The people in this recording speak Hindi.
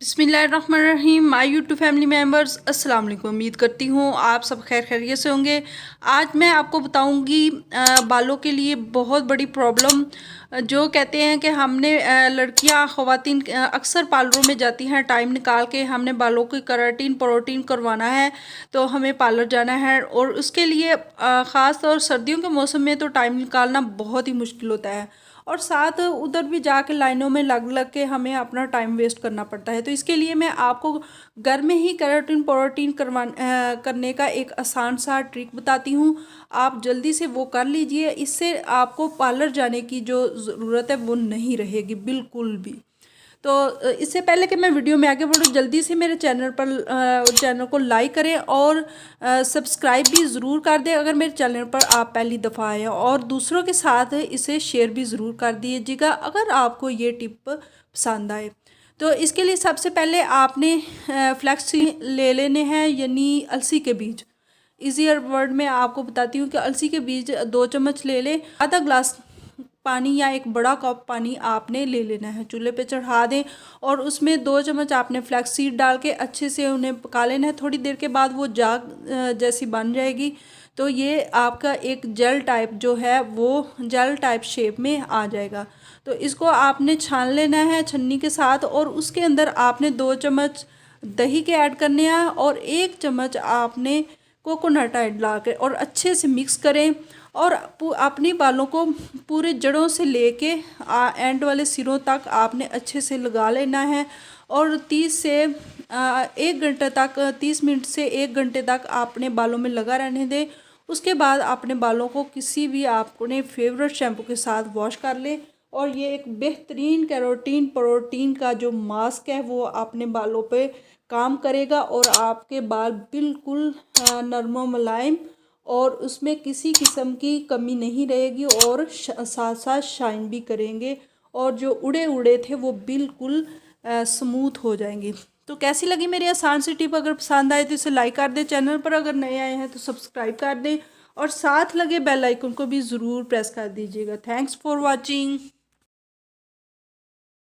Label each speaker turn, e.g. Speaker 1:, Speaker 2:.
Speaker 1: बिस्मिल्लाहिर्रहमानिर्रहीम। माय यूट्यूब फैमिली मेम्बर्स, अस्सलाम वालेकुम। उम्मीद करती हूँ आप सब खैर खैरियत से होंगे। आज मैं आपको बताऊँगी बालों के लिए बहुत बड़ी प्रॉब्लम जो कहते हैं कि हमने लड़कियाँ ख़वातीन अक्सर पार्लरों में जाती हैं, टाइम निकाल के हमने बालों की केराटिन प्रोटीन करवाना है तो हमें पार्लर जाना है। और उसके लिए ख़ास तौर सर्दियों के मौसम में तो टाइम निकालना बहुत ही मुश्किल होता है और साथ उधर भी जाके लाइनों में लग लग के हमें अपना टाइम वेस्ट करना पड़ता है। तो इसके लिए मैं आपको घर में ही केराटिन प्रोटीन करने का एक आसान सा ट्रिक बताती हूँ। आप जल्दी से वो कर लीजिए, इससे आपको पार्लर जाने की जो ज़रूरत है वो नहीं रहेगी बिल्कुल भी। तो इससे पहले कि मैं वीडियो में आगे बढ़ूँ, जल्दी से मेरे चैनल को लाइक करें और सब्सक्राइब भी ज़रूर कर दें अगर मेरे चैनल पर आप पहली दफ़ा आए हैं, और दूसरों के साथ इसे शेयर भी ज़रूर कर दीजिएगा अगर आपको ये टिप पसंद आए। तो इसके लिए सबसे पहले आपने फ्लैक्स ले लेने हैं, यानी अलसी के बीज। ईज़ियर वर्ड में आपको बताती हूँ कि अलसी के बीज 2 चम्मच ले लें। आधा ग्लास पानी या एक बड़ा कप पानी आपने ले लेना है, चूल्हे पे चढ़ा दें और उसमें 2 चम्मच आपने फ्लैक्स सीड डाल के अच्छे से उन्हें पका लेना है। थोड़ी देर के बाद वो जाग जैसी बन जाएगी तो ये आपका एक जेल टाइप जो है वो जेल टाइप शेप में आ जाएगा। तो इसको आपने छान लेना है छन्नी के साथ और उसके अंदर आपने 2 चम्मच दही के ऐड करने हैं और 1 चम्मच आपने कोकोनट ऐड ला के और अच्छे से मिक्स करें और अपनी बालों को पूरे जड़ों से लेके एंड वाले सिरों तक आपने अच्छे से लगा लेना है। और 30 मिनट से 1 घंटे तक आपने बालों में लगा रहने दें। उसके बाद अपने बालों को किसी भी आपने फेवरेट शैम्पू के साथ वॉश कर लें और ये एक बेहतरीन कैरोटीन प्रोटीन का जो मास्क है वो अपने बालों पे काम करेगा और आपके बाल बिल्कुल नरम मुलायम और उसमें किसी किस्म की कमी नहीं रहेगी और साथ साथ शाइन भी करेंगे और जो उड़े उड़े थे वो बिल्कुल स्मूथ हो जाएंगी। तो कैसी लगी मेरी आसान सी टिप? अगर पसंद आए तो इसे लाइक कर दें, चैनल पर अगर नए आए हैं तो सब्सक्राइब कर दें और साथ लगे बेल आइकन को भी ज़रूर प्रेस कर दीजिएगा। Thanks for watching.